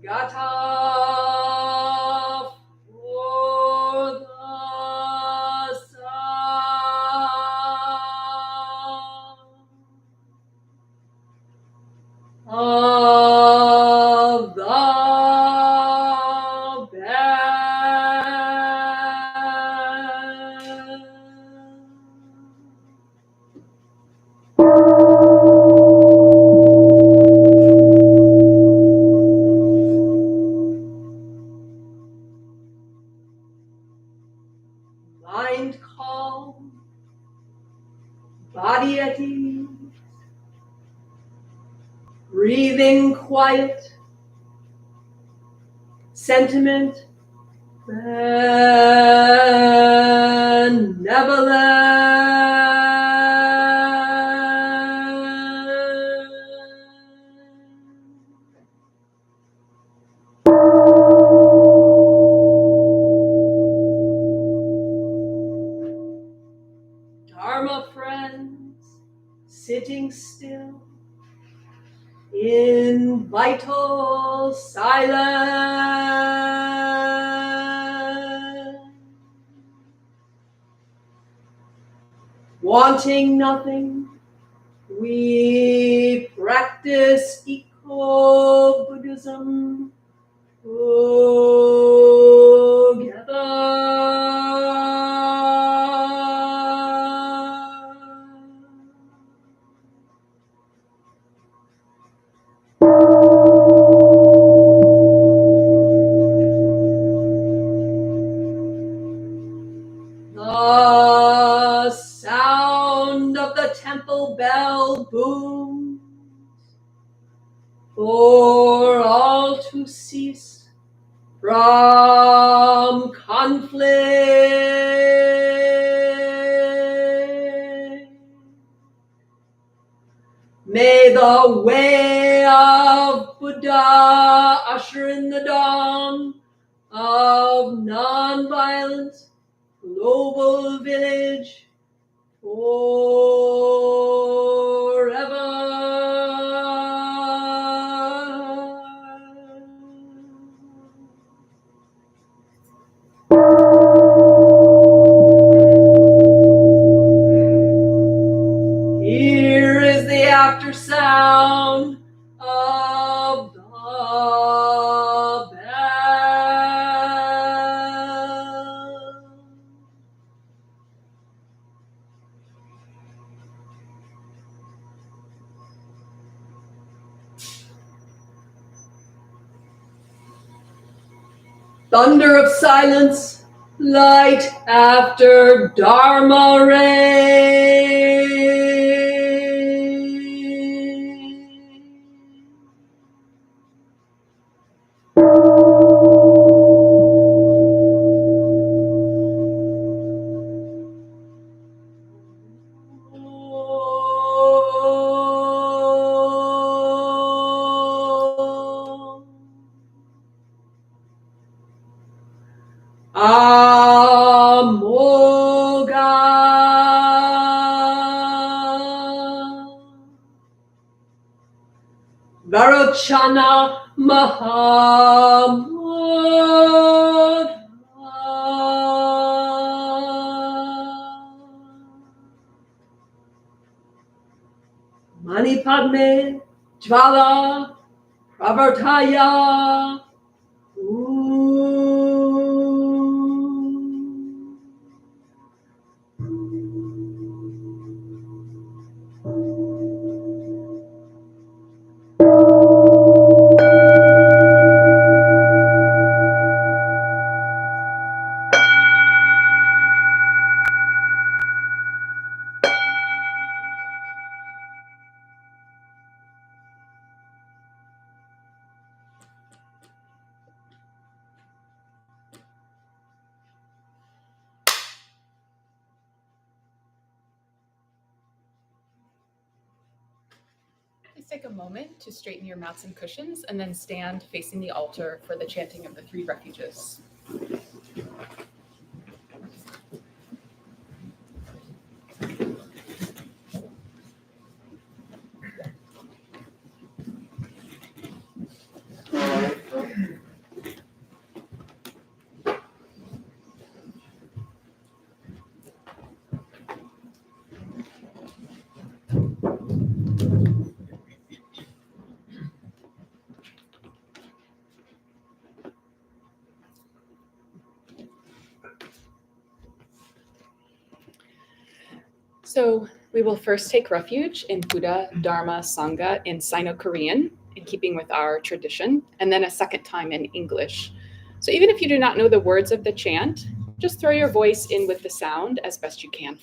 Gata for the sound of the mind calm, body at ease, breathing quiet, sentiment benevolent. Dharma friends, sitting still in vital silence, wanting nothing, we practice eco-Buddhism The sound of the temple bell booms for all to cease from conflict. May the way of Buddha usher in the dawn of non-violent global village forever. Here is the after sound of the bell. Thunder of silence, light after Dharma rain. Amoga Varochana Mahamoga Mani Padme Jvala Pravartaya please take a moment to straighten your mats and cushions and then stand facing the altar for the chanting of the three refuges. So we will first take refuge in Buddha, Dharma, Sangha in Sino-Korean, in keeping with our tradition, and then a second time in English. So even if you do not know the words of the chant, just throw your voice in with the sound as best you can.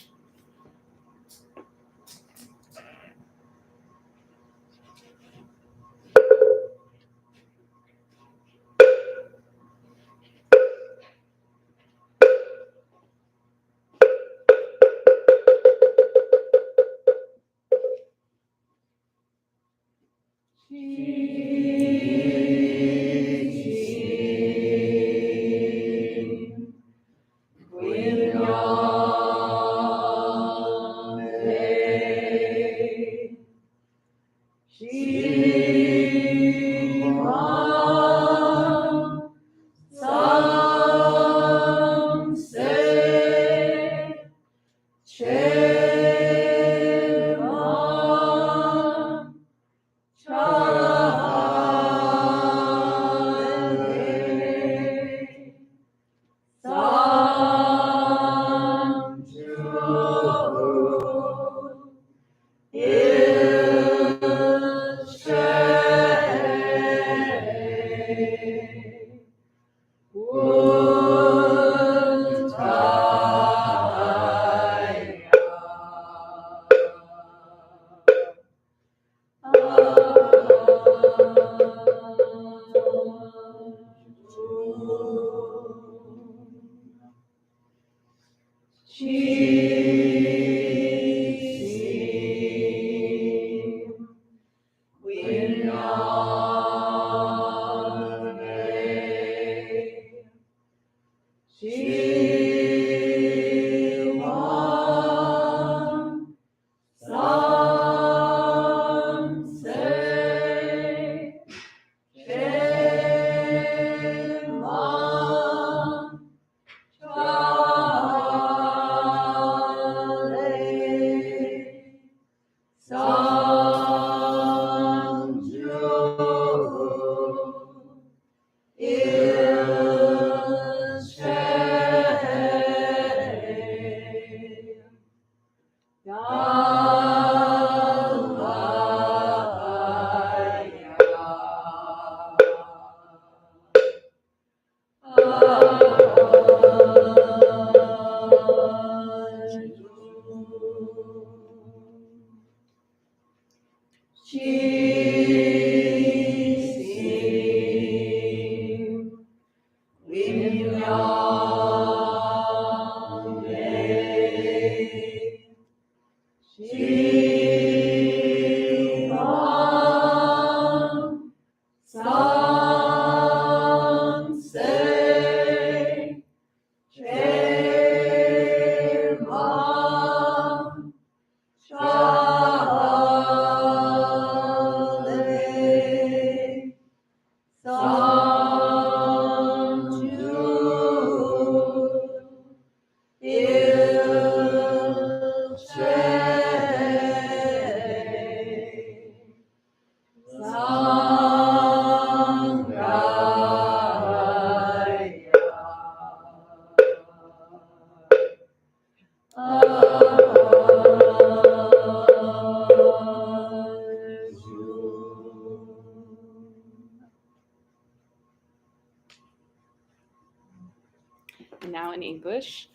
And now in English,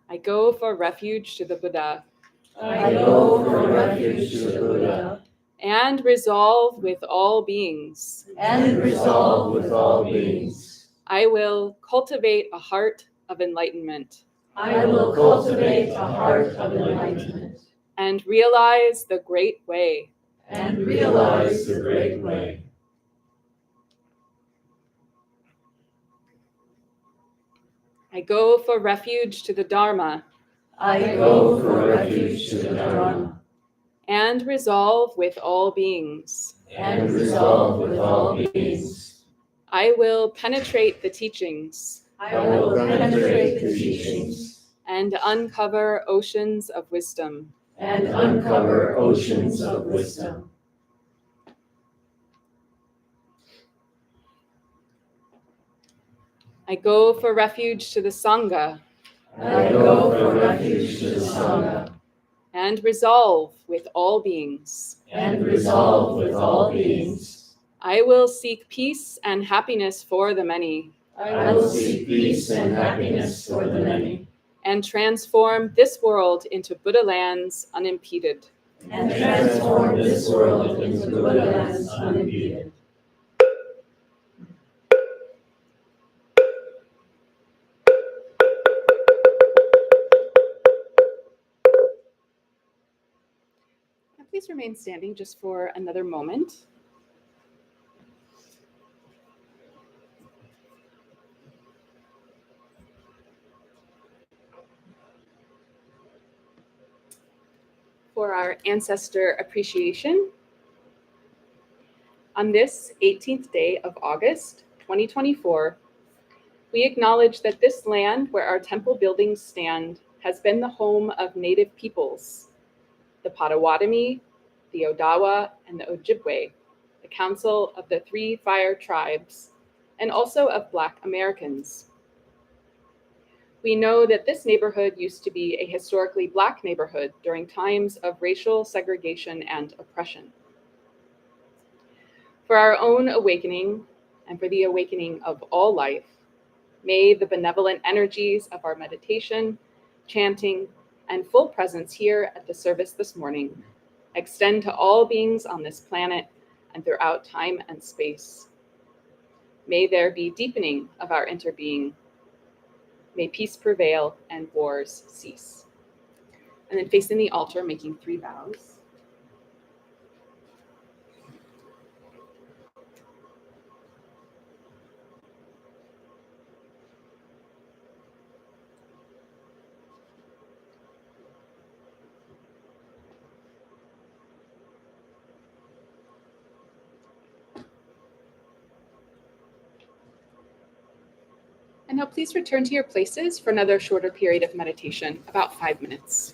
I go for refuge to the Buddha. I go for refuge to the Buddha. And resolve with all beings. And resolve with all beings. I will cultivate a heart of enlightenment. I will cultivate a heart of enlightenment. And realize the great way. and realize the great way. I go for refuge to the Dharma I go for refuge to the Dharma and resolve with all beings. and resolve with all beings. I will penetrate the teachings I will penetrate the teachings and uncover oceans of wisdom. and uncover oceans of wisdom. I go for refuge to the Sangha I go for refuge to the Sangha and resolve with all beings. and resolve with all beings. I will seek peace and happiness for the many I will seek peace and happiness for the many and transform this world into Buddha lands unimpeded. and transform this world into Buddha lands unimpeded. Now please remain standing just for another moment. For our ancestor appreciation, on this 18th day of August 2024, we acknowledge that this land where our temple buildings stand has been the home of Native peoples, the Potawatomi, the Odawa, and the Ojibwe, the Council of the Three Fire Tribes, and also of Black Americans. We know that this neighborhood used to be a historically Black neighborhood during times of racial segregation and oppression. For our own awakening and for the awakening of all life, may the benevolent energies of our meditation, chanting, and full presence here at the service this morning extend to all beings on this planet and throughout time and space. May there be deepening of our interbeing. May peace prevail and wars cease. And then facing the altar, making 3 vows. And now please return to your places for another shorter period of meditation, about 5 minutes.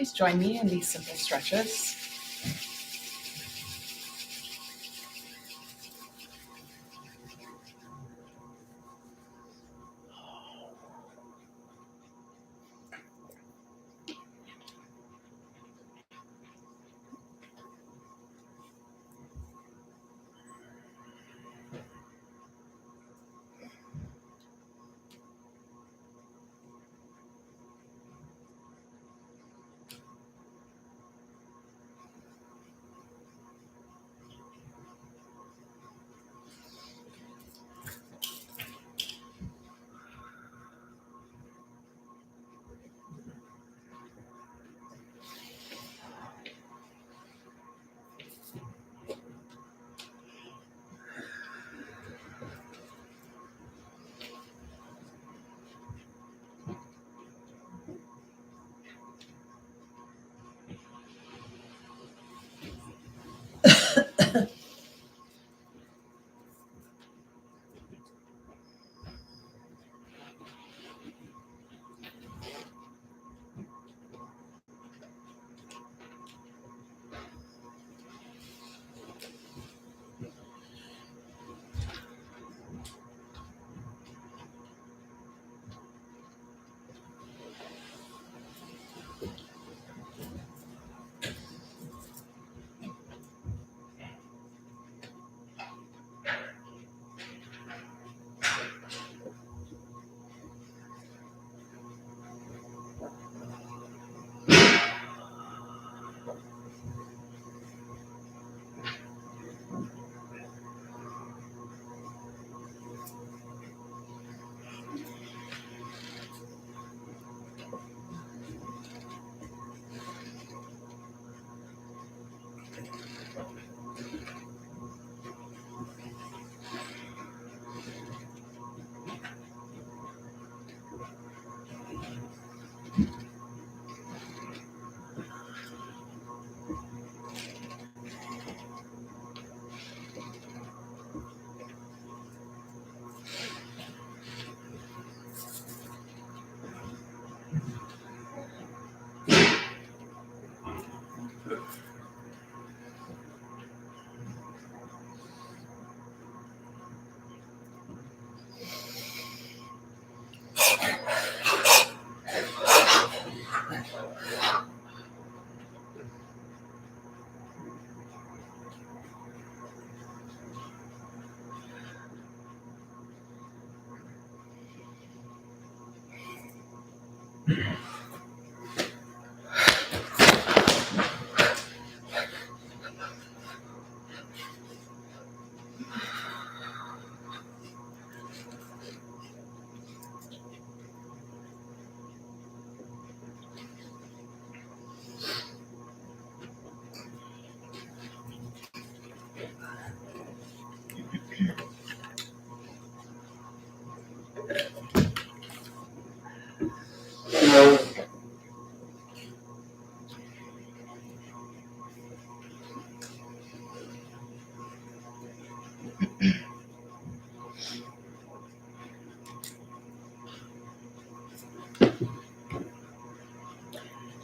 Please join me in these simple stretches.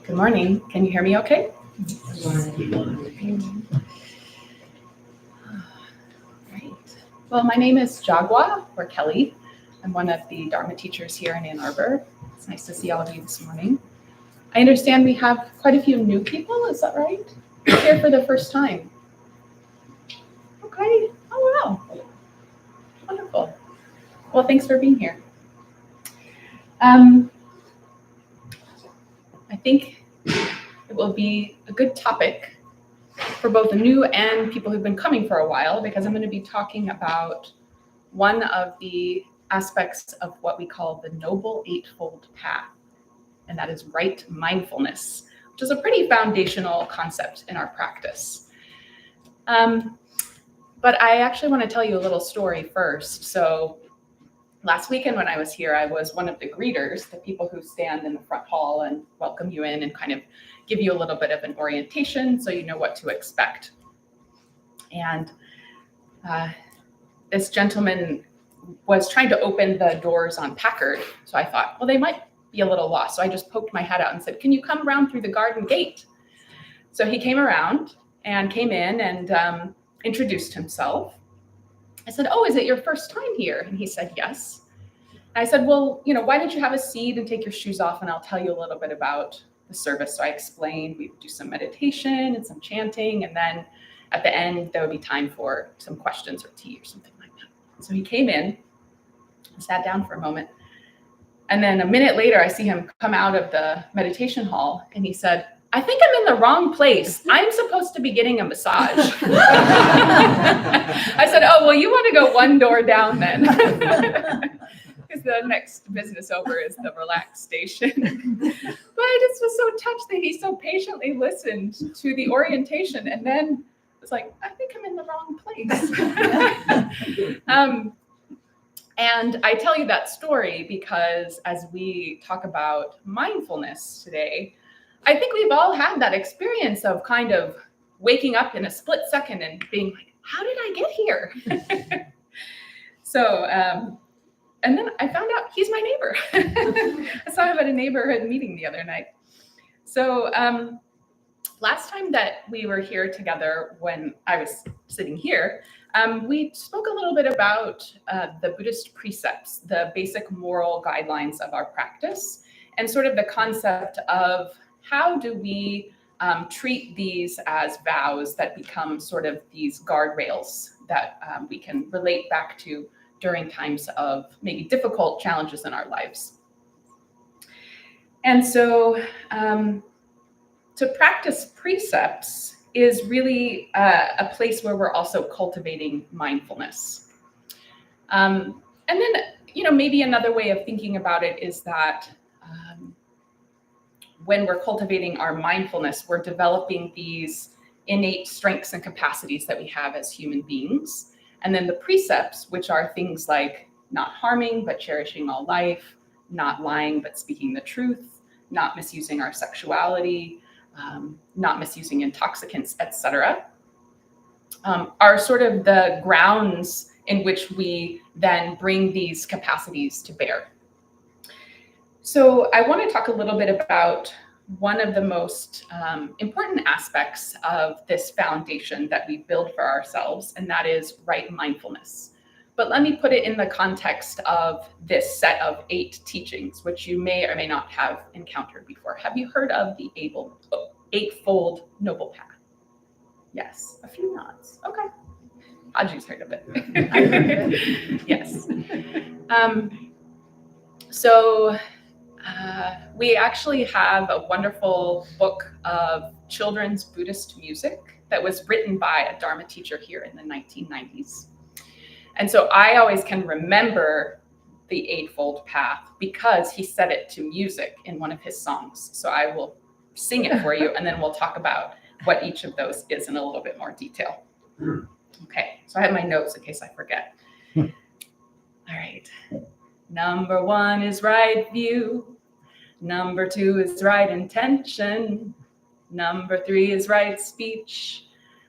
Good morning. Can you hear me okay? Good morning. Great. Well, my name is Jagwa, or Kelly. I'm one of the Dharma teachers here in Ann Arbor. It's nice to see all of you this morning. I understand we have quite a few new people, is that right? Here for the first time. Okay. Oh, wow. Wonderful. Well, thanks for being here. I think it will be a good topic for both the new and people who've been coming for a while, because I'm going to be talking about one of the aspects of what we call the Noble Eightfold Path, and that is right mindfulness, which is a pretty foundational concept in our practice. But I actually want to tell you a little story first. So last weekend when I was here, I was one of the greeters, the people who stand in the front hall and welcome you in and kind of give you a little bit of an orientation so you know what to expect. And this gentleman was trying to open the doors on Packard. So I thought, well, they might be a little lost. So I just poked my head out and said, can you come around through the garden gate? So he came around and came in and introduced himself. I said, oh, is it your first time here? And he said, yes. I said, well, why don't you have a seat and take your shoes off, and I'll tell you a little bit about the service. So I explained we would do some meditation and some chanting, and then at the end, there would be time for some questions or tea or something like that. So he came in and sat down for a moment. And then a minute later, I see him come out of the meditation hall, and he said, I think I'm in the wrong place. I'm supposed to be getting a massage. I said, oh, well, you want to go one door down then. Because the next business over is the relax station. But I just was so touched that he so patiently listened to the orientation and then was like, I think I'm in the wrong place. And I tell you that story because as we talk about mindfulness today, I think we've all had that experience of kind of waking up in a split second and being like, how did I get here? So, and then I found out he's my neighbor. I saw him at a neighborhood meeting the other night. So last time that we were here together when I was sitting here, we spoke a little bit about the Buddhist precepts, the basic moral guidelines of our practice, and sort of the concept of how do we treat these as vows that become sort of these guardrails that we can relate back to during times of maybe difficult challenges in our lives. And so to practice precepts is really a place where we're also cultivating mindfulness. And then, maybe another way of thinking about it is that when we're cultivating our mindfulness, we're developing these innate strengths and capacities that we have as human beings. And then the precepts, which are things like not harming, but cherishing all life, not lying, but speaking the truth, not misusing our sexuality, not misusing intoxicants, etc., are sort of the grounds in which we then bring these capacities to bear. So I want to talk a little bit about one of the most important aspects of this foundation that we build for ourselves, and that is right mindfulness. But let me put it in the context of this set of 8 teachings, which you may or may not have encountered before. Have you heard of the Eightfold Noble Path? Yes, a few nods. Okay. Haji's heard of it. Yes. We actually have a wonderful book of children's Buddhist music that was written by a Dharma teacher here in the 1990s. And so I always can remember the Eightfold Path because he set it to music in one of his songs. So I will sing it for you, and then we'll talk about what each of those is in a little bit more detail. Okay, so I have my notes in case I forget. All right. Number 1 is right view. Number 2 is right intention. Number 3 is right speech.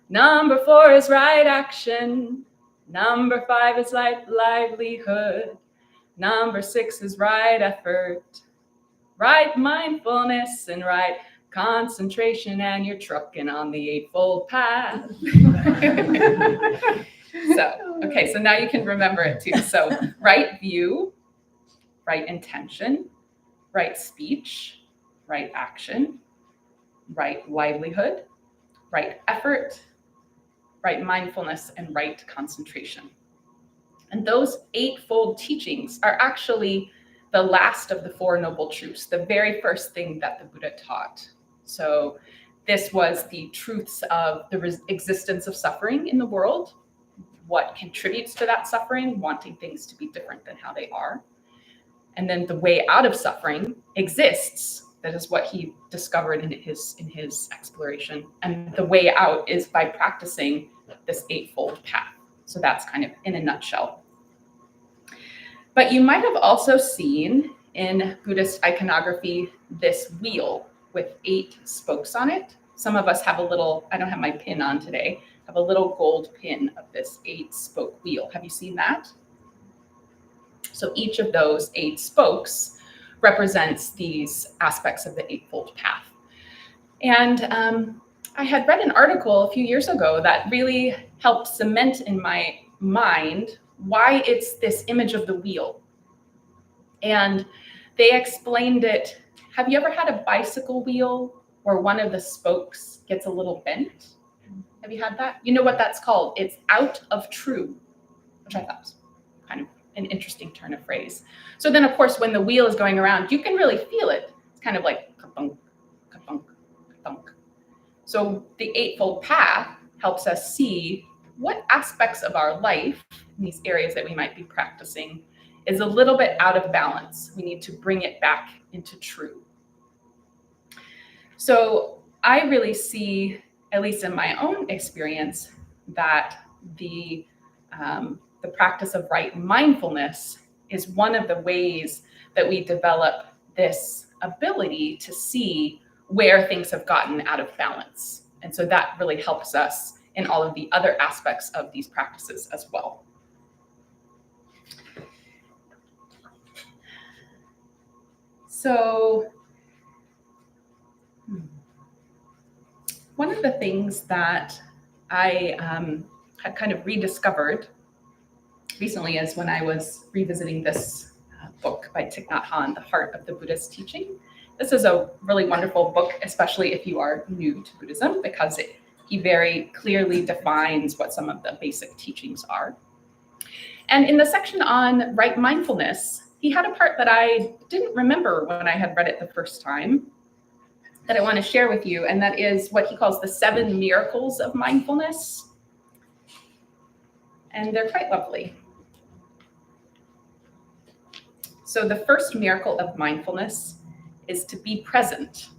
Number 4 is right action. Number 5 is right livelihood. Number 6 is right effort. Right mindfulness and right concentration, and you're trucking on the Eightfold Path. So now you can remember it too. So right view, right intention, right speech, right action, right livelihood, right effort, right mindfulness, and right concentration. And those 8-fold teachings are actually the last of the 4 Noble Truths, the very first thing that the Buddha taught. So this was the truths of the existence of suffering in the world, what contributes to that suffering, wanting things to be different than how they are. And then the way out of suffering exists. That is what he discovered in his exploration. And the way out is by practicing this 8-fold path. So that's kind of in a nutshell. But you might have also seen in Buddhist iconography this wheel with 8 spokes on it. Some of us have a little, I don't have my pin on today, have a little gold pin of this 8-spoke wheel. Have you seen that? So each of those 8 spokes represents these aspects of the Eightfold Path. And I had read an article a few years ago that really helped cement in my mind why it's this image of the wheel. And they explained it. Have you ever had a bicycle wheel where one of the spokes gets a little bent? Have you had that? You know what that's called? It's out of true, which I thought was kind of an interesting turn of phrase. So then, of course, when the wheel is going around, you can really feel it. It's kind of like ka-thunk, ka-thunk, ka-thunk. So the Eightfold Path helps us see what aspects of our life, in these areas that we might be practicing, is a little bit out of balance. We need to bring it back into true. So I really see, at least in my own experience, that the practice of right mindfulness is one of the ways that we develop this ability to see where things have gotten out of balance. And so that really helps us in all of the other aspects of these practices as well. So one of the things that I had kind of rediscovered recently is when I was revisiting this book by Thich Nhat Hanh, The Heart of the Buddha's Teaching. This is a really wonderful book, especially if you are new to Buddhism, because he very clearly defines what some of the basic teachings are. And in the section on right mindfulness, he had a part that I didn't remember when I had read it the first time that I want to share with you, and that is what he calls the 7 miracles of mindfulness. And they're quite lovely. So the first miracle of mindfulness is to be present.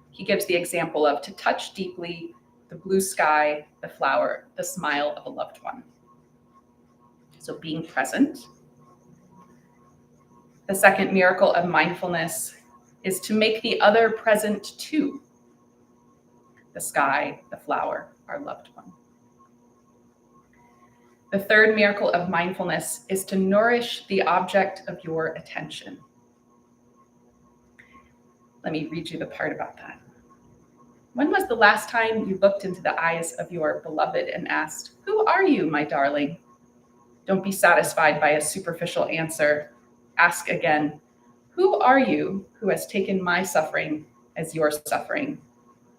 He gives the example of to touch deeply the blue sky, the flower, the smile of a loved one. So being present. The second miracle of mindfulness is to make the other present too. The sky, the flower, our loved one. The third miracle of mindfulness is to nourish the object of your attention. Let me read you the part about that. When was the last time you looked into the eyes of your beloved and asked, "Who are you, my darling?" Don't be satisfied by a superficial answer. Ask again, "Who are you who has taken my suffering as your suffering,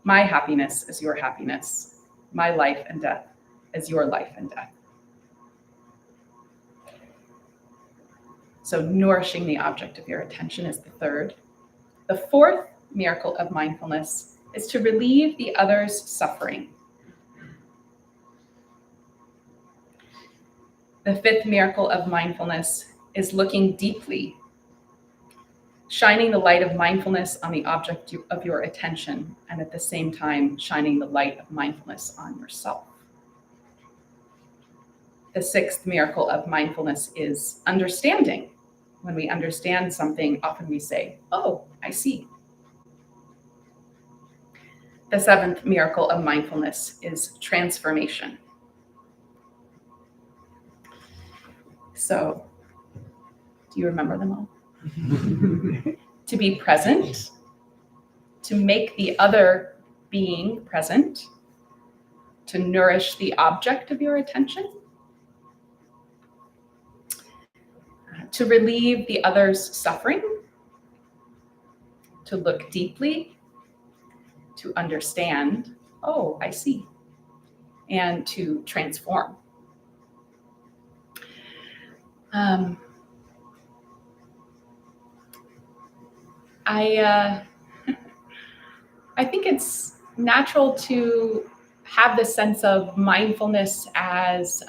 my happiness as your happiness, my life and death as your life and death?" So nourishing the object of your attention is the third. The fourth miracle of mindfulness is to relieve the other's suffering. The fifth miracle of mindfulness is looking deeply, shining the light of mindfulness on the object of your attention, and at the same time, shining the light of mindfulness on yourself. The sixth miracle of mindfulness is understanding. When we understand something, often we say, "Oh, I see." The seventh miracle of mindfulness is transformation. So, do you remember them all? To be present, to make the other being present, to nourish the object of your attention, to relieve the other's suffering, to look deeply, to understand, "Oh, I see," and to transform. I think it's natural to have this sense of mindfulness as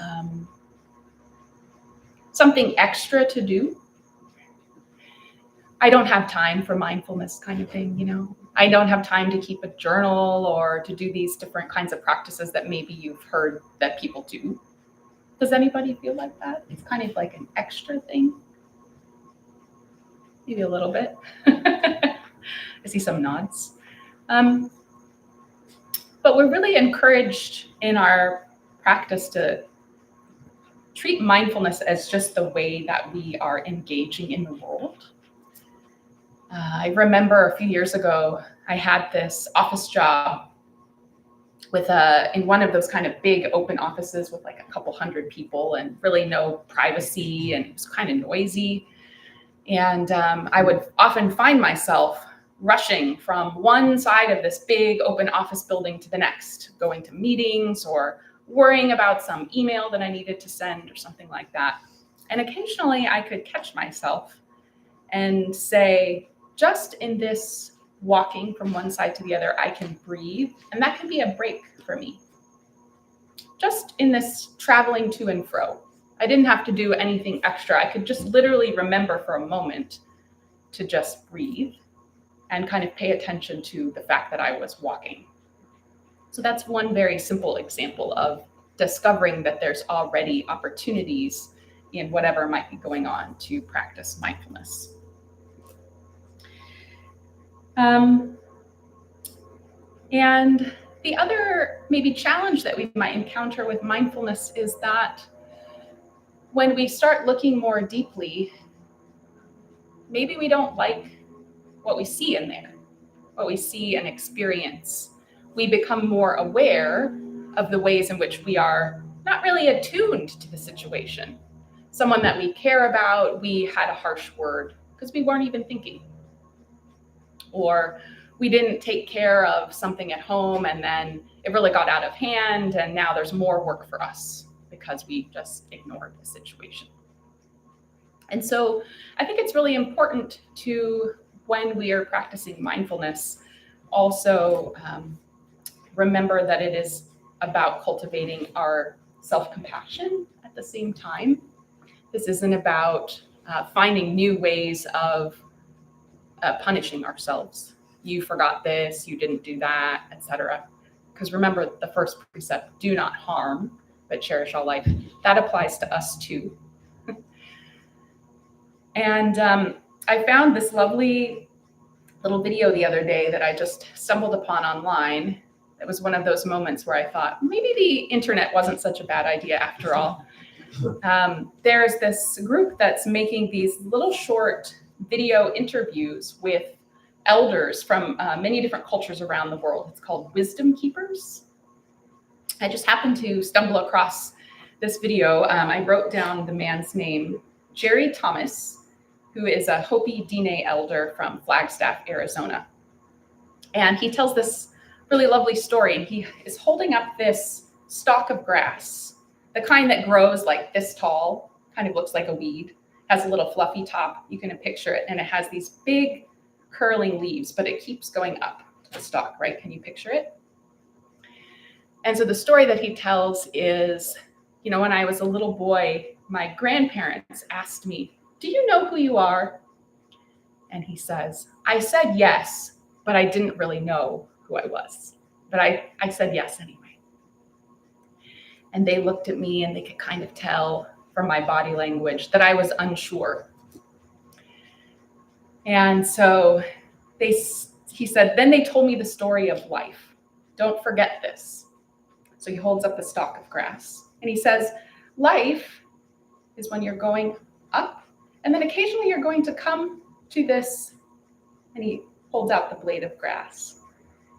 something extra to do. I don't have time for mindfulness kind of thing, you know. I don't have time to keep a journal or to do these different kinds of practices that maybe you've heard that people do. Does anybody feel like that? It's kind of like an extra thing. Maybe a little bit. I see some nods. But we're really encouraged in our practice to treat mindfulness as just the way that we are engaging in the world. I remember a few years ago, I had this office job with in one of those kind of big open offices with like a couple hundred people and really no privacy, and it was kind of noisy. And I would often find myself rushing from one side of this big open office building to the next, going to meetings or worrying about some email that I needed to send or something like that. And occasionally I could catch myself and say, just in this walking from one side to the other, I can breathe, and that can be a break for me. Just in this traveling to and fro, I didn't have to do anything extra. I could just literally remember for a moment to just breathe and kind of pay attention to the fact that I was walking. So that's one very simple example of discovering that there's already opportunities in whatever might be going on to practice mindfulness. And the other maybe challenge that we might encounter with mindfulness is that when we start looking more deeply, maybe we don't like what we see in there, what we see and experience. We become more aware of the ways in which we are not really attuned to the situation. Someone that we care about, we had a harsh word because we weren't even thinking. Or we didn't take care of something at home and then it really got out of hand and now there's more work for us because we just ignored the situation. And so I think it's really important to, when we are practicing mindfulness, also remember that it is about cultivating our self-compassion at the same time. This isn't about finding new ways of punishing ourselves. You forgot this, you didn't do that, etc. Because remember the first precept, do not harm, but cherish all life. That applies to us too. And I found this lovely little video the other day that I just stumbled upon online. It was one of those moments where I thought, maybe the internet wasn't such a bad idea after all. There's this group that's making these little short video interviews with elders from many different cultures around the world. It's called Wisdom Keepers. I just happened to stumble across this video. I wrote down the man's name, Jerry Thomas, who is a Hopi Diné elder from Flagstaff, Arizona. And he tells this really lovely story. And he is holding up this stalk of grass, the kind that grows like this tall, kind of looks like a weed, has a little fluffy top. You can picture it. And it has these big curling leaves, but it keeps going up to the stalk, right? Can you picture it? And so the story that he tells is, you know, when I was a little boy, my grandparents asked me, do you know who you are? And he says, I said yes, but I didn't really know who I was. But I said yes anyway. And they looked at me and they could kind of tell from my body language that I was unsure. And so he said, then they told me the story of life. Don't forget this. So he holds up the stalk of grass and he says, life is when you're going up, and then occasionally you're going to come to this, and he holds out the blade of grass.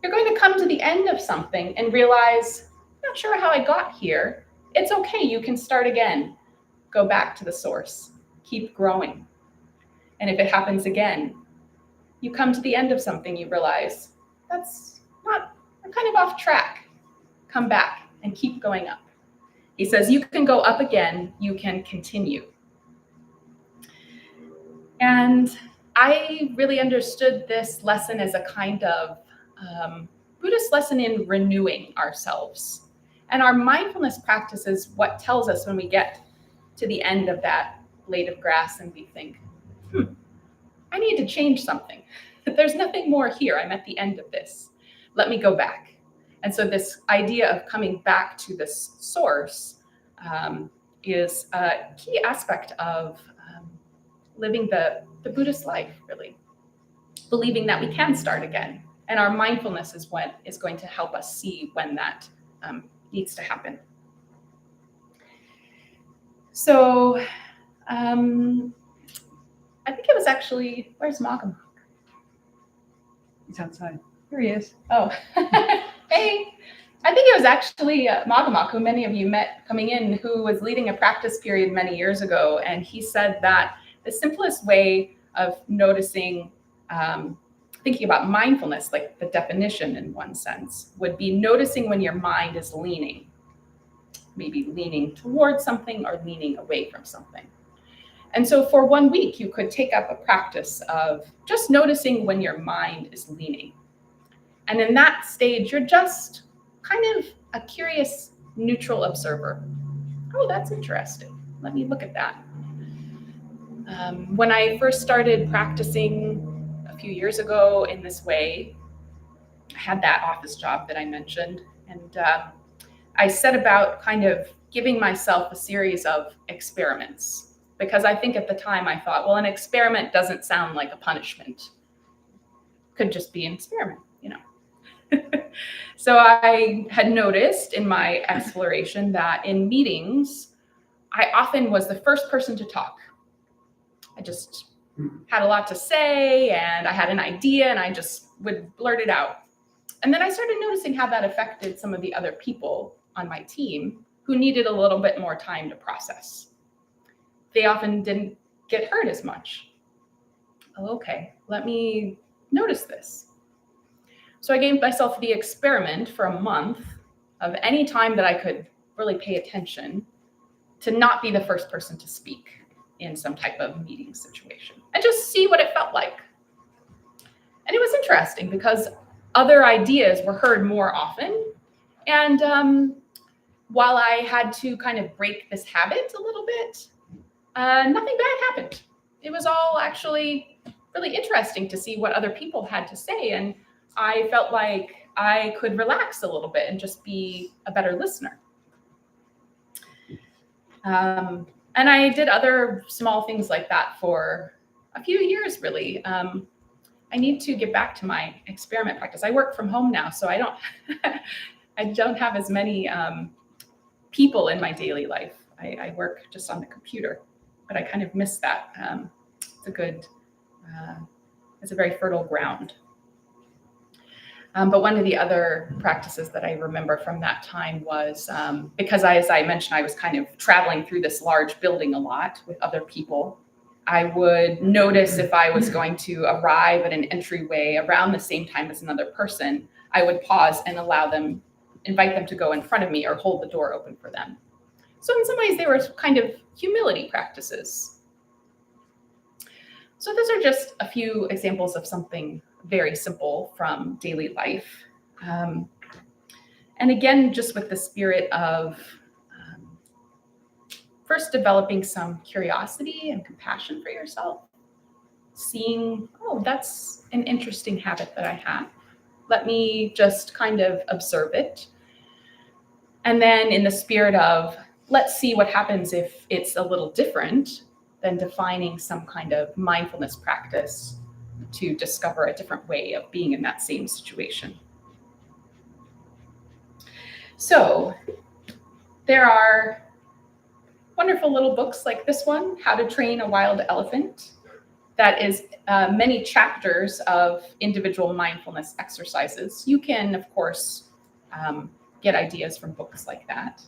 You're going to come to the end of something and realize, I'm not sure how I got here. It's okay, you can start again. Go back to the source, keep growing. And if it happens again, you come to the end of something, you realize, I'm kind of off track. Come back and keep going up. He says, you can go up again, you can continue. And I really understood this lesson as a kind of Buddhist lesson in renewing ourselves. And our mindfulness practice is what tells us when we get to the end of that blade of grass and we think, I need to change something. There's nothing more here. I'm at the end of this. Let me go back. And so this idea of coming back to this source is a key aspect of living the Buddhist life, really. Believing that we can start again. And our mindfulness is what is going to help us see when that needs to happen. So I think it was actually, where's Magam? He's outside. Here he is. Oh, hey. I think it was actually Magamak, who many of you met coming in, who was leading a practice period many years ago. And he said that the simplest way of noticing, thinking about mindfulness, like the definition in one sense, would be noticing when your mind is leaning, maybe leaning towards something or leaning away from something. And so for 1 week, you could take up a practice of just noticing when your mind is leaning. And in that stage, you're just kind of a curious, neutral observer. Oh, that's interesting. Let me look at that. When I first started practicing a few years ago in this way, I had that office job that I mentioned, and I set about kind of giving myself a series of experiments, because I think at the time I thought, well, an experiment doesn't sound like a punishment. Could just be an experiment, you know. So I had noticed in my exploration that in meetings, I often was the first person to talk. I just had a lot to say, and I had an idea, and I just would blurt it out. And then I started noticing how that affected some of the other people on my team who needed a little bit more time to process. They often didn't get heard as much. Oh, okay, let me notice this. So I gave myself the experiment for a month of any time that I could really pay attention to not be the first person to speak in some type of meeting situation and just see what it felt like. And it was interesting because other ideas were heard more often. And while I had to kind of break this habit a little bit, nothing bad happened. It was all actually really interesting to see what other people had to say. And I felt like I could relax a little bit and just be a better listener. And I did other small things like that for a few years, really. I need to get back to my experiment practice. I work from home now, so I don't have as many people in my daily life. I work just on the computer, but I kind of miss that. It's a very fertile ground. But one of the other practices that I remember from that time was because as I mentioned, I was kind of traveling through this large building a lot with other people. I would notice if I was going to arrive at an entryway around the same time as another person, I would pause and invite them to go in front of me or hold the door open for them. So in some ways, they were kind of humility practices. So those are just a few examples of something very simple from daily life. And again, just with the spirit of first developing some curiosity and compassion for yourself, seeing, oh, that's an interesting habit that I have. Let me just kind of observe it. And then in the spirit of, let's see what happens if it's a little different, than defining some kind of mindfulness practice to discover a different way of being in that same situation. So there are wonderful little books like this one, How to Train a Wild Elephant, that is many chapters of individual mindfulness exercises. You can, of course, get ideas from books like that.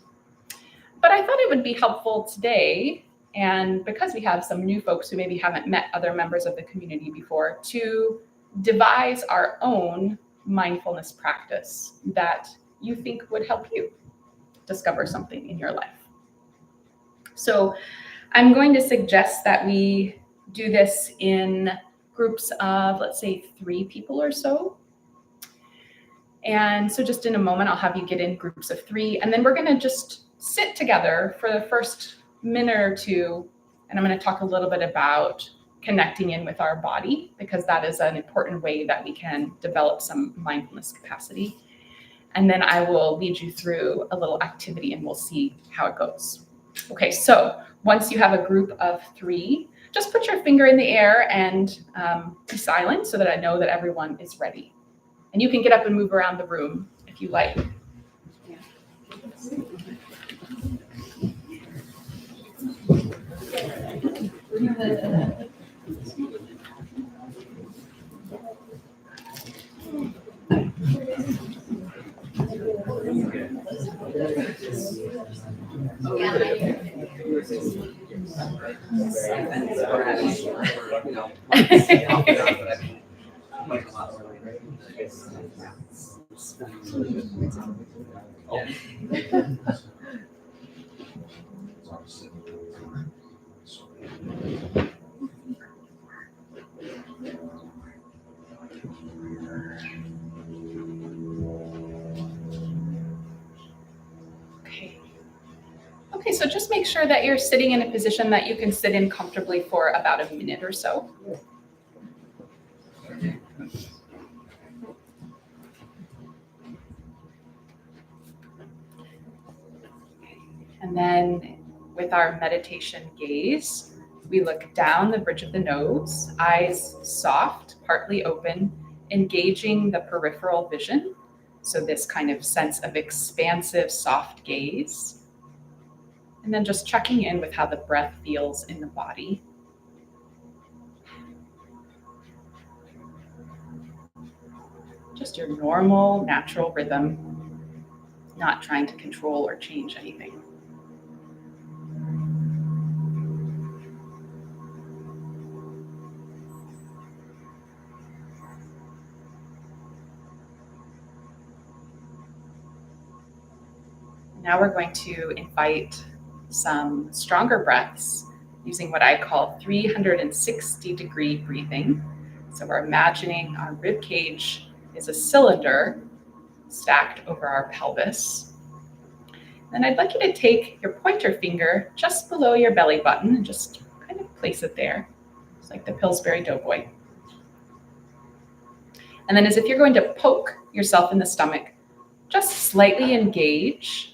But I thought it would be helpful today, and because we have some new folks who maybe haven't met other members of the community before, to devise our own mindfulness practice that you think would help you discover something in your life. So I'm going to suggest that we do this in groups of, let's say, 3 people or so. And so just in a moment, I'll have you get in groups of 3, and then we're going to just sit together for the first minute or 2, and I'm going to talk a little bit about connecting in with our body, because that is an important way that we can develop some mindfulness capacity. And then I will lead you through a little activity and we'll see how it goes. Okay, so once you have a group of 3, just put your finger in the air and be silent so that I know that everyone is ready. And you can get up and move around the room if you like. Okay. Okay, so just make sure that you're sitting in a position that you can sit in comfortably for about a minute or so. And then with our meditation gaze, we look down the bridge of the nose, eyes soft, partly open, engaging the peripheral vision. So this kind of sense of expansive, soft gaze. And then just checking in with how the breath feels in the body. Just your normal, natural rhythm, not trying to control or change anything. Now we're going to invite some stronger breaths using what I call 360-degree breathing. So we're imagining our rib cage is a cylinder stacked over our pelvis. Then I'd like you to take your pointer finger just below your belly button and just kind of place it there. It's like the Pillsbury Doughboy. And then as if you're going to poke yourself in the stomach, just slightly engage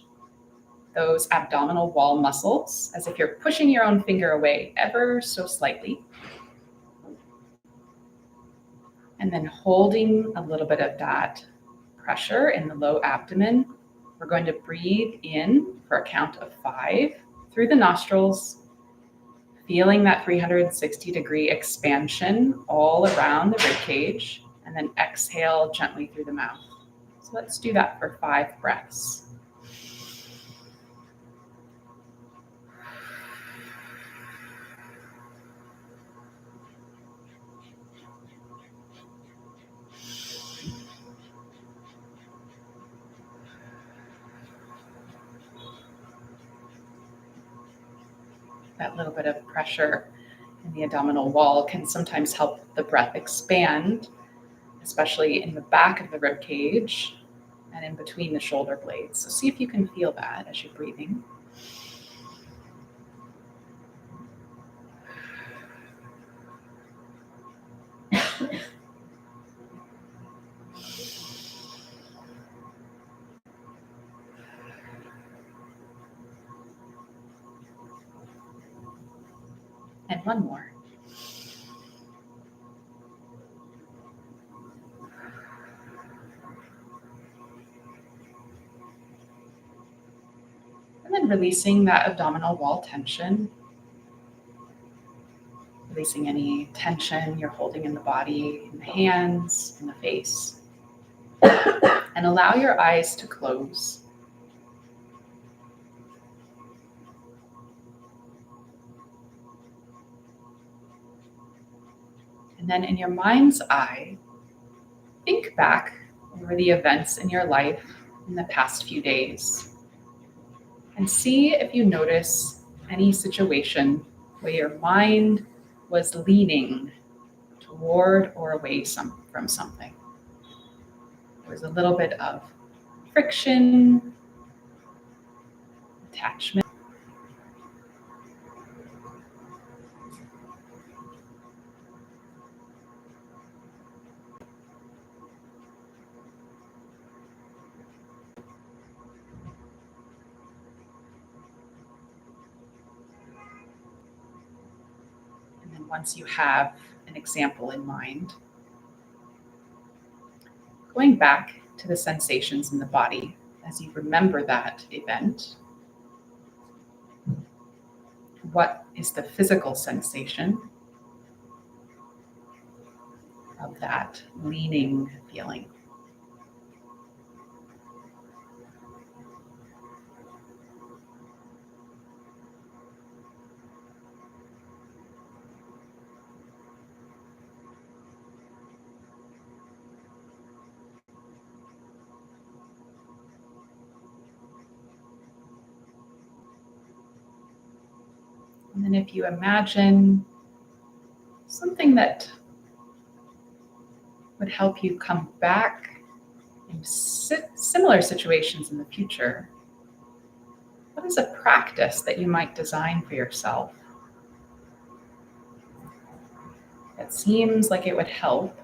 those abdominal wall muscles as if you're pushing your own finger away ever so slightly. And then holding a little bit of that pressure in the low abdomen, we're going to breathe in for a count of 5 through the nostrils, feeling that 360-degree expansion all around the rib cage, and then exhale gently through the mouth. So let's do that for 5 breaths. That little bit of pressure in the abdominal wall can sometimes help the breath expand, especially in the back of the rib cage and in between the shoulder blades. So see if you can feel that as you're breathing. And one more. And then releasing that abdominal wall tension. Releasing any tension you're holding in the body, in the hands, in the face. And allow your eyes to close. And then in your mind's eye, think back over the events in your life in the past few days and see if you notice any situation where your mind was leaning toward or away from something. There was a little bit of friction, attachment. And then once you have an example in mind, going back to the sensations in the body as you remember that event. What is the physical sensation of that leaning feeling? And then if you imagine something that would help you come back in similar situations in the future, what is a practice that you might design for yourself? It seems like it would help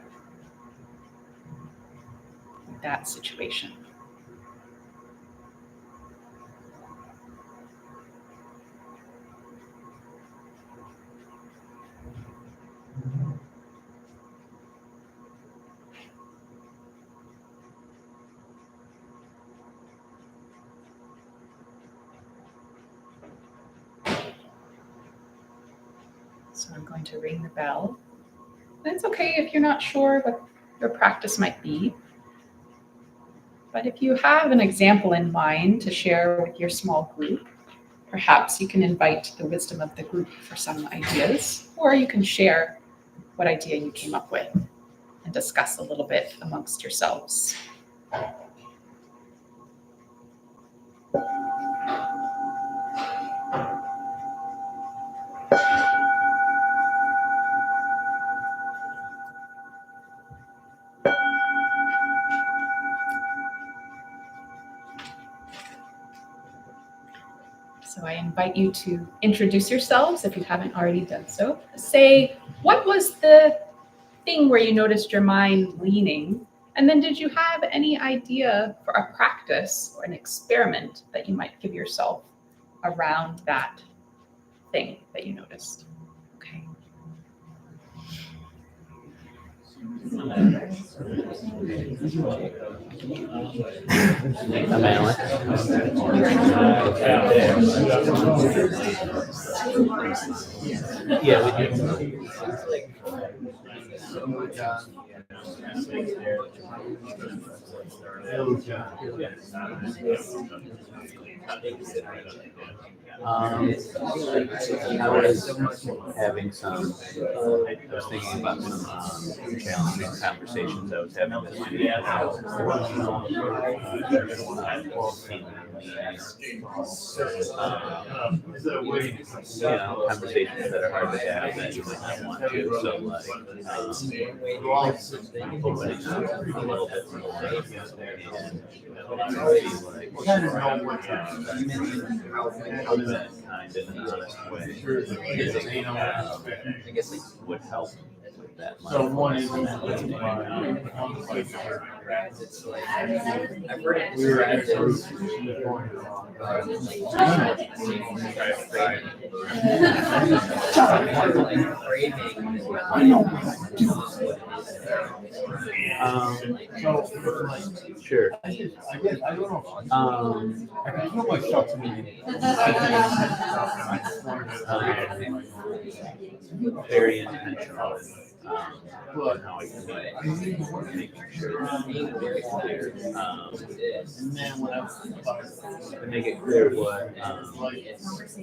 with that situation. So I'm going to ring the bell. And it's okay if you're not sure what your practice might be. But if you have an example in mind to share with your small group, perhaps you can invite the wisdom of the group for some ideas, or you can share what idea you came up with and discuss a little bit amongst yourselves. So I invite you to introduce yourselves if you haven't already done so. Say, what was the thing where you noticed your mind leaning? And then did you have any idea for a practice or an experiment that you might give yourself around that thing that you noticed? Okay. Yeah, we do. I was having some. I was thinking about some challenging conversations I was having this week. Conversations that are hard to have that you might not want to. So, opening up a little bit more and be like, how does that kind of an honest way I guess it would help with that. So one is we were at a group. Sure. I don't know. I can feel myself to me. Very intentional. How I can make sure being very clear. And then when I make it clear what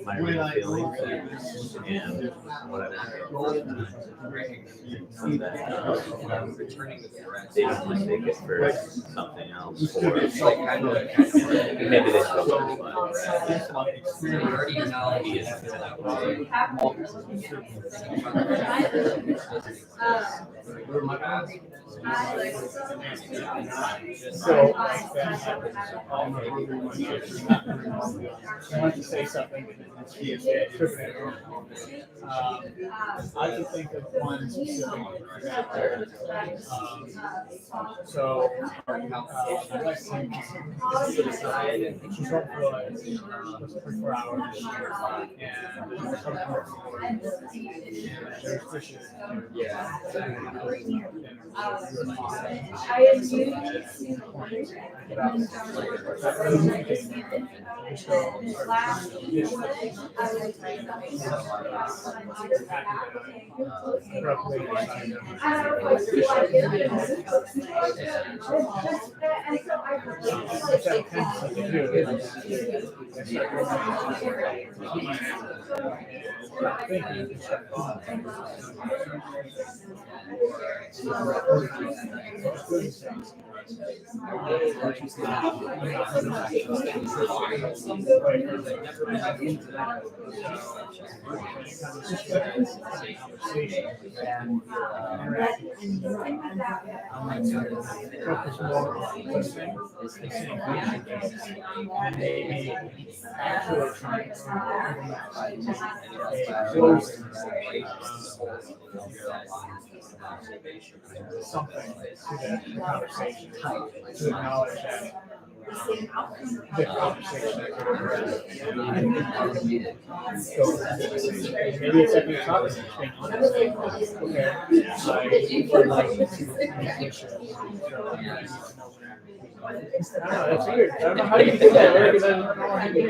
my real feelings and what I want so that they don't mistake it for something else or maybe they still I want to say something. I can think of one specific factor. She's up for 4 hours, and there's fishes. Focus more on listening, and maybe actually trying to close something to the conversation, to acknowledge that the conversation that could address. Maybe it's every topic thing. Okay, I would like to make sure. I don't know, it's weird. I don't know how you do that, Larry, because I don't know how you do it.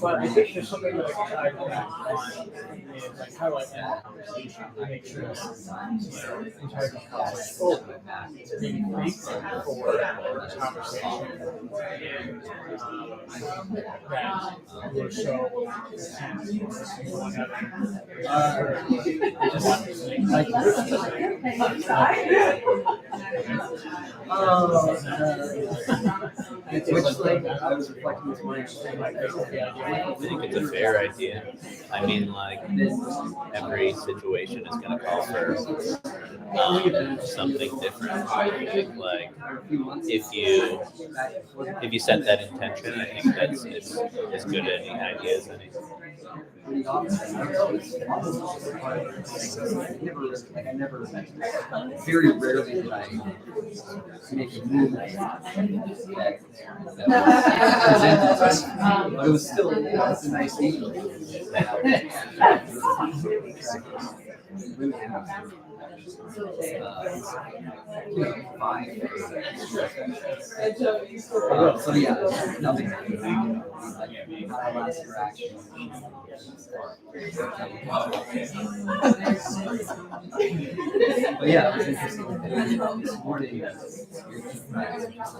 But I think there's something that I want is like how do I end the conversation to make sure that entire conversation being free for the conversation and that we're so Which thing I was reflecting this morning. I think it's a fair idea. I mean, like, every situation is going to call for something different. Like, if you set that intention, I think that's as good an idea as any. Very rarely did I make a move that but it was still a nice evening. So yeah, nothing. Not a last interaction. But yeah, it was interesting. This morning, you're keeping my relaxing.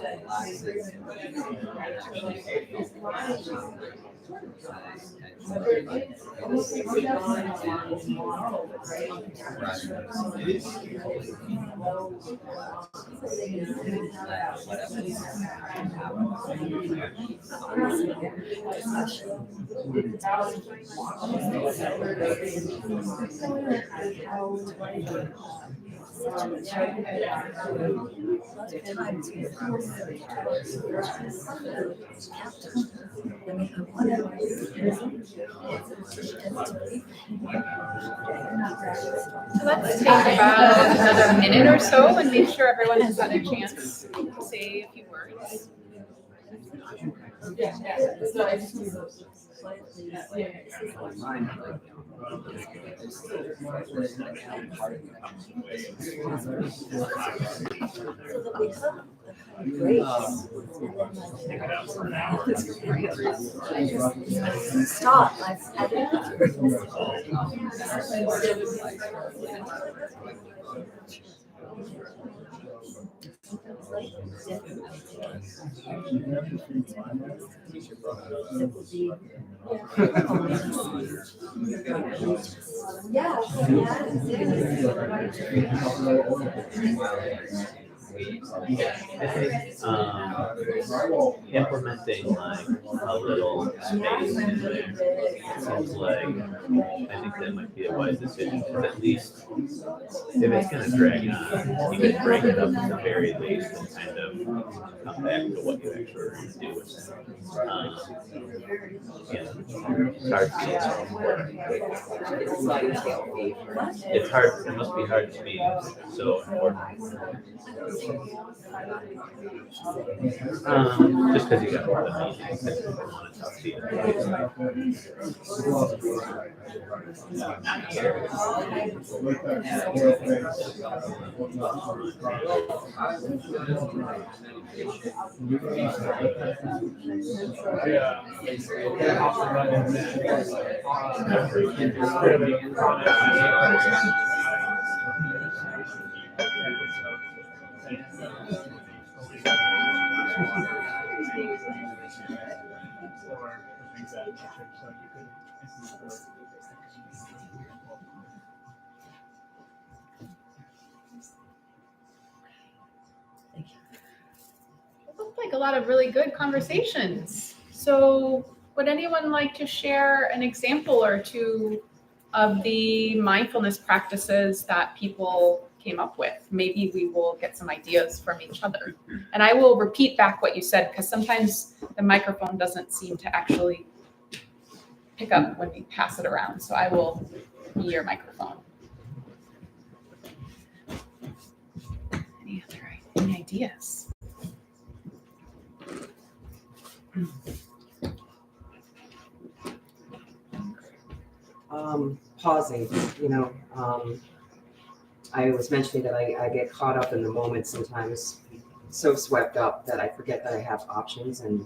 So let's take about another minute or so and make sure everyone has had a chance to say a few words. Stop. Implementing like a little space in there seems like I think that might be a wise decision because at least if it's going to drag on, you can break it up at the very least and kind of come back to what you actually are going to do with it. It's hard. It must be hard to be so important. Just because you got more than meetings and people want to talk to you. like a lot of really good conversations. So would anyone like to share an example or two of the mindfulness practices that people came up with? Maybe we will get some ideas from each other. And I will repeat back what you said, because sometimes the microphone doesn't seem to actually pick up when we pass it around. So I will be your microphone. Any ideas? Pausing, I was mentioning that I get caught up in the moment sometimes, so swept up that I forget that I have options, and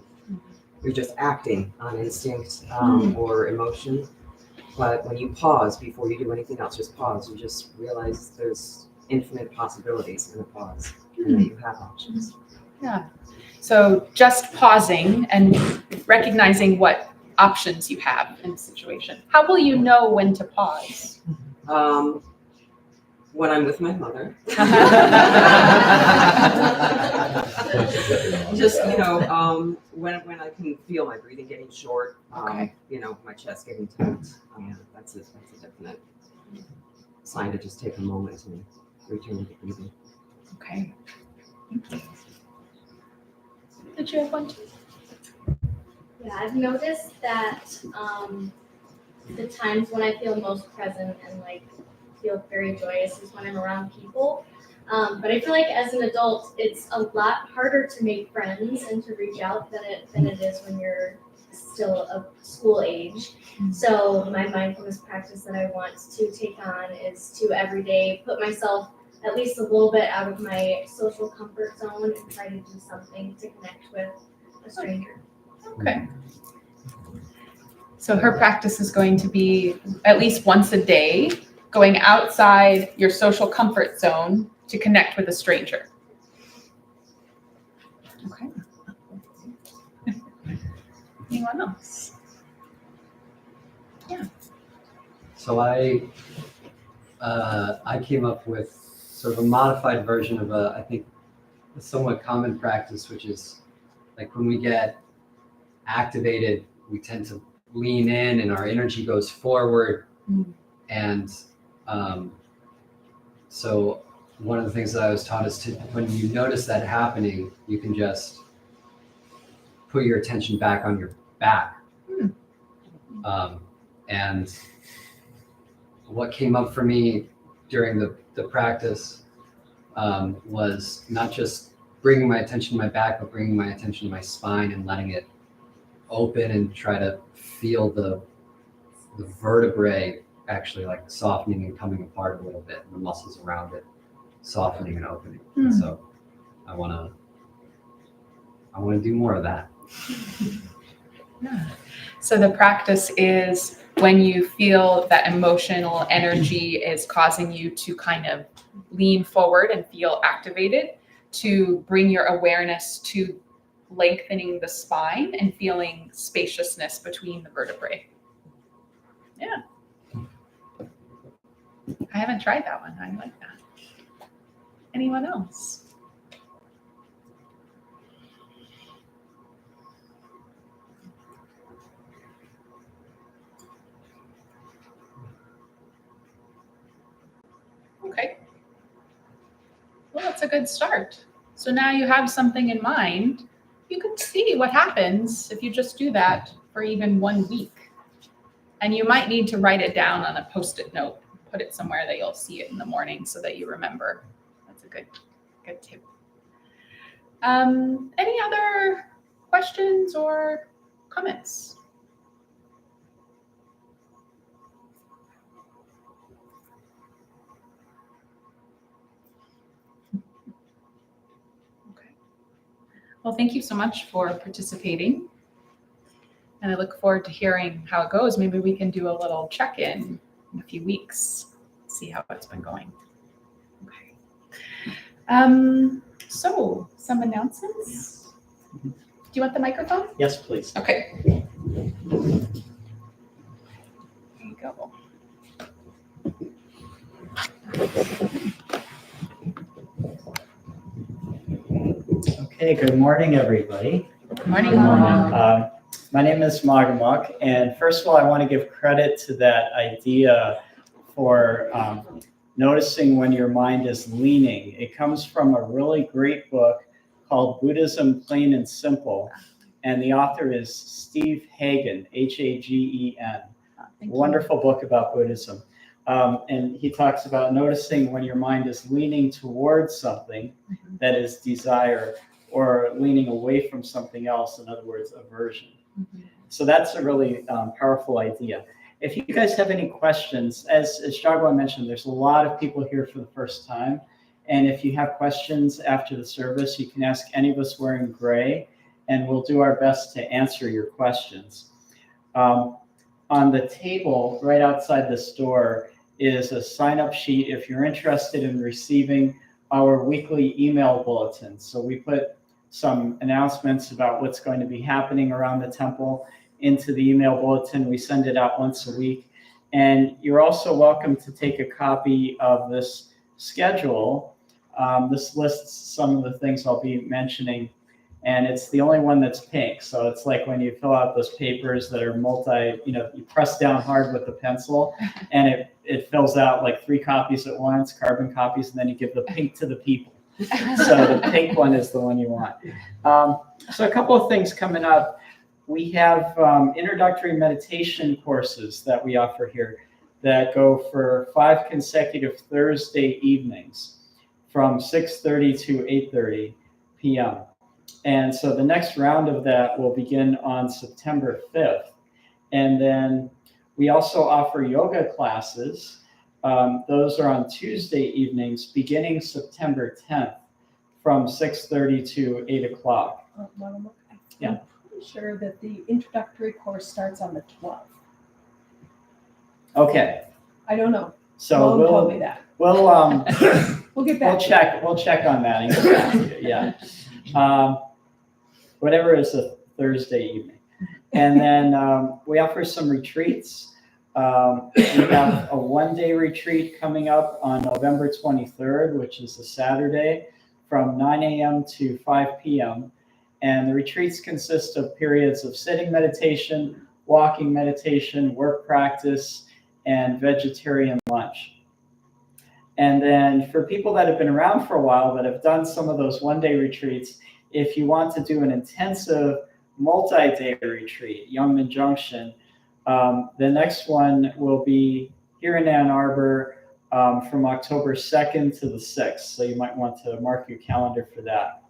you're just acting on instinct or emotion. But when you pause before you do anything else, just pause, you just realize there's infinite possibilities in a pause, and that you have options. Yeah. So just pausing and recognizing what options you have in the situation. How will you know when to pause? When I'm with my mother. Just, when I can feel my breathing getting short, Okay. My chest getting tight, that's a definite sign to just take a moment and return to breathing. Okay. Thank you. Did you have one too? Yeah, I've noticed that the times when I feel most present and feel very joyous is when I'm around people. But I feel like as an adult, it's a lot harder to make friends and to reach out than it is when you're still a school age. So my mindfulness practice that I want to take on is to every day put myself at least a little bit out of my social comfort zone and try to do something to connect with a stranger. Okay. So her practice is going to be at least once a day, going outside your social comfort zone to connect with a stranger. Okay. Anyone else? Yeah. So I came up with sort of a modified version of I think a somewhat common practice, which is like when we get activated, we tend to lean in and our energy goes forward. And so one of the things that I was taught is to, when you notice that happening, you can just put your attention back on your back. And what came up for me during the practice was not just bringing my attention to my back, but bringing my attention to my spine and letting it open and try to feel the vertebrae actually like softening and coming apart a little bit, and the muscles around it softening and opening. And so I want to do more of that. Yeah. So the practice is when you feel that emotional energy is causing you to kind of lean forward and feel activated, to bring your awareness to lengthening the spine and feeling spaciousness between the vertebrae. Yeah. I haven't tried that one. I like that. Anyone else? Okay. Well, that's a good start. So now you have something in mind. You can see what happens if you just do that for even 1 week. And you might need to write it down on a Post-it note, put it somewhere that you'll see it in the morning so that you remember. That's a good tip. Any other questions or comments? Okay. Well, thank you so much for participating. And I look forward to hearing how it goes. Maybe we can do a little check-in in a few weeks, see how it's been going. Okay. So some announcements. Do you want the microphone? Yes, please. Okay. There you go. Okay. Okay, good morning, everybody. Morning. My name is Magamuk, and first of all, I want to give credit to that idea for noticing when your mind is leaning. It comes from a really great book called Buddhism Plain and Simple, and the author is Steve Hagen, Hagen. Wonderful book about Buddhism. And he talks about noticing when your mind is leaning towards something that is desire, or leaning away from something else, in other words, aversion. So that's a really powerful idea. If you guys have any questions, as Shagwa mentioned, there's a lot of people here for the first time. And if you have questions after the service, you can ask any of us wearing gray, and we'll do our best to answer your questions. On the table right outside this door is a sign-up sheet if you're interested in receiving our weekly email bulletin. So we put some announcements about what's going to be happening around the temple into the email bulletin. We send it out once a week. And you're also welcome to take a copy of this schedule. This lists some of the things I'll be mentioning, and it's the only one that's pink. So it's like when you fill out those papers that are you press down hard with the pencil, and it fills out like 3 copies at once, carbon copies, and then you give the pink to the people. So the pink one is the one you want. So a couple of things coming up. We have introductory meditation courses that we offer here that go for 5 consecutive Thursday evenings from 6:30 to 8:30 p.m. And so the next round of that will begin on September 5th. And then we also offer yoga classes. Those are on Tuesday evenings beginning September 10th from 6:30 to 8 o'clock. Yeah. I'm pretty sure that the introductory course starts on the 12th. Okay. I don't know. So Mom told me that. we'll We'll get back. we'll check on that and get back to you. Yeah. Whatever is a Thursday evening. And then we offer some retreats. We have a 1-day retreat coming up on November 23rd, which is a Saturday, from 9 a.m. to 5 p.m. And the retreats consist of periods of sitting meditation, walking meditation, work practice, and vegetarian lunch. And then for people that have been around for a while, that have done some of those 1-day retreats, if you want to do an intensive multi-day retreat, Youngman Junction, the next one will be here in Ann Arbor from October 2nd to the 6th. So you might want to mark your calendar for that.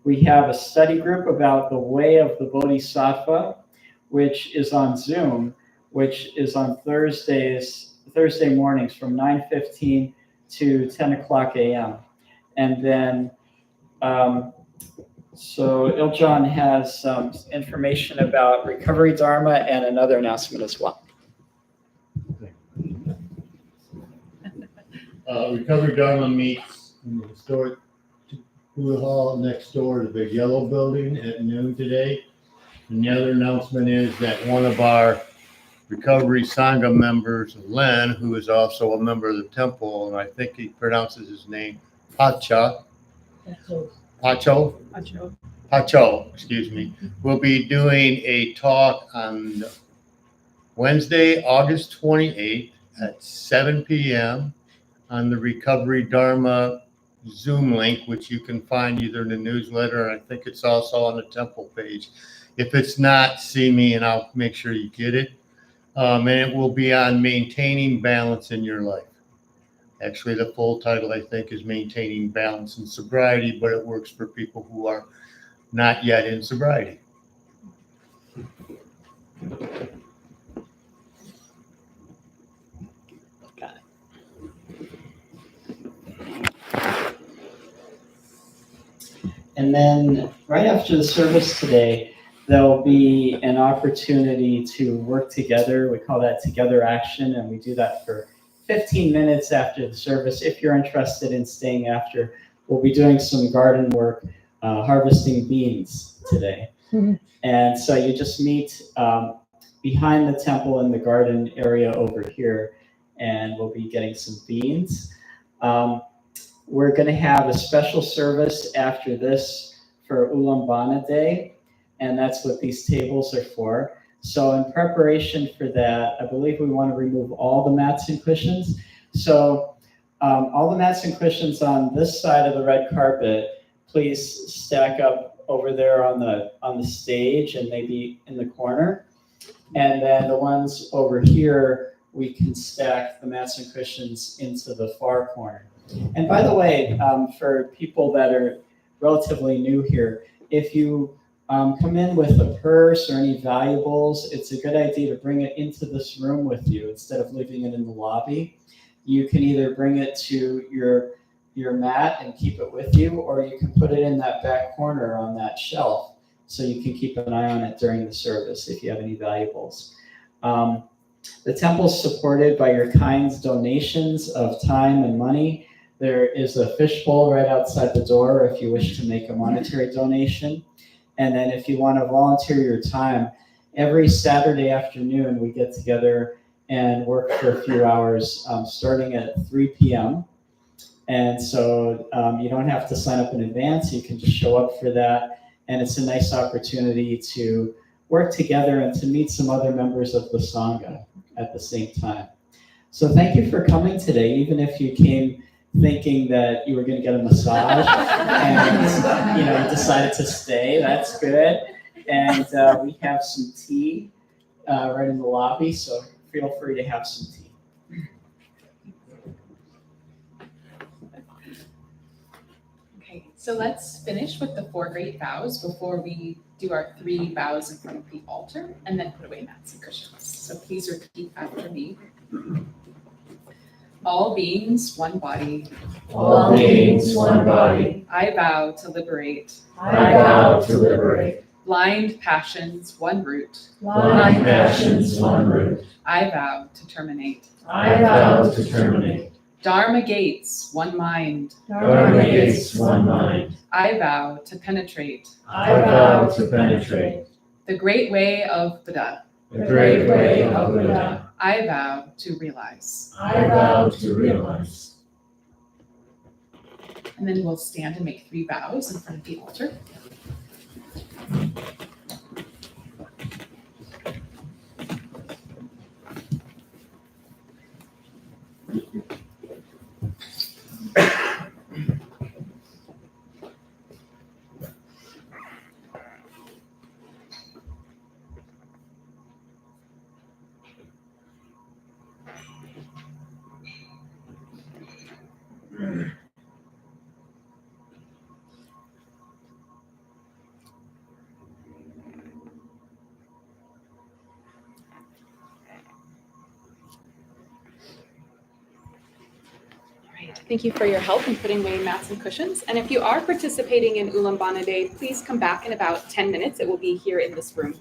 We have a study group about the way of the Bodhisattva, which is on Zoom, which is on Thursday mornings from 9:15 to 10 o'clock a.m. And then, so Iljan has some information about Recovery Dharma and another announcement as well. Recovery Dharma meets in the historic food hall next door to the big yellow building at noon today. And the other announcement is that one of our Recovery Sangha members, Len, who is also a member of the temple, and I think he pronounces his name Pacho, excuse me, will be doing a talk on Wednesday, August 28th at 7 p.m. on the Recovery Dharma Zoom link, which you can find either in the newsletter, and I think it's also on the temple page. If it's not, see me and I'll make sure you get it. And it will be on maintaining balance in your life. Actually, the full title, I think, is Maintaining Balance in Sobriety, but it works for people who are not yet in sobriety. Got it. And then right after the service today, there'll be an opportunity to work together. We call that Together Action, and we do that for 15 minutes after the service. If you're interested in staying after, we'll be doing some garden work, harvesting beans today. Mhm. And so you just meet behind the temple in the garden area over here, and we'll be getting some beans. We're going to have a special service after this for Ulambana Day, and that's what these tables are for. So in preparation for that, I believe we want to remove all the mats and cushions. So all the mats and cushions on this side of the red carpet, please stack up over there on the stage and maybe in the corner. And then the ones over here, we can stack the mats and cushions into the far corner. And by the way, for people that are relatively new here, if you come in with a purse or any valuables, it's a good idea to bring it into this room with you instead of leaving it in the lobby. You can either bring it to your mat and keep it with you, or you can put it in that back corner on that shelf so you can keep an eye on it during the service if you have any valuables. The temple is supported by your kind's donations of time and money. There is a fishbowl right outside the door if you wish to make a monetary donation. And then if you want to volunteer your time, every Saturday afternoon we get together and work for a few hours starting at 3 p.m. And so you don't have to sign up in advance. You can just show up for that. And it's a nice opportunity to work together and to meet some other members of the Sangha at the same time. So thank you for coming today, even if you came thinking that you were going to get a massage and you decided to stay. That's good. And we have some tea right in the lobby, so feel free to have some tea. Okay, so let's finish with the 4 great vows before we do our 3 vows in front of the altar and then put away mats and cushions. So please repeat after me. All beings, one body. All beings, one body. I vow to liberate. I vow to liberate. Blind passions, one root. Blind passions, one root. I vow to terminate. I vow to terminate. Dharma gates, one mind. Dharma gates, one mind. I vow to penetrate. I vow to penetrate. The great way of Buddha. The great way of Buddha. I vow to realize. I vow to realize. And then we'll stand and make 3 vows in front of the altar. Thank you for your help in putting away mats and cushions. And if you are participating in Ulambana Day, please come back in about 10 minutes. It will be here in this room.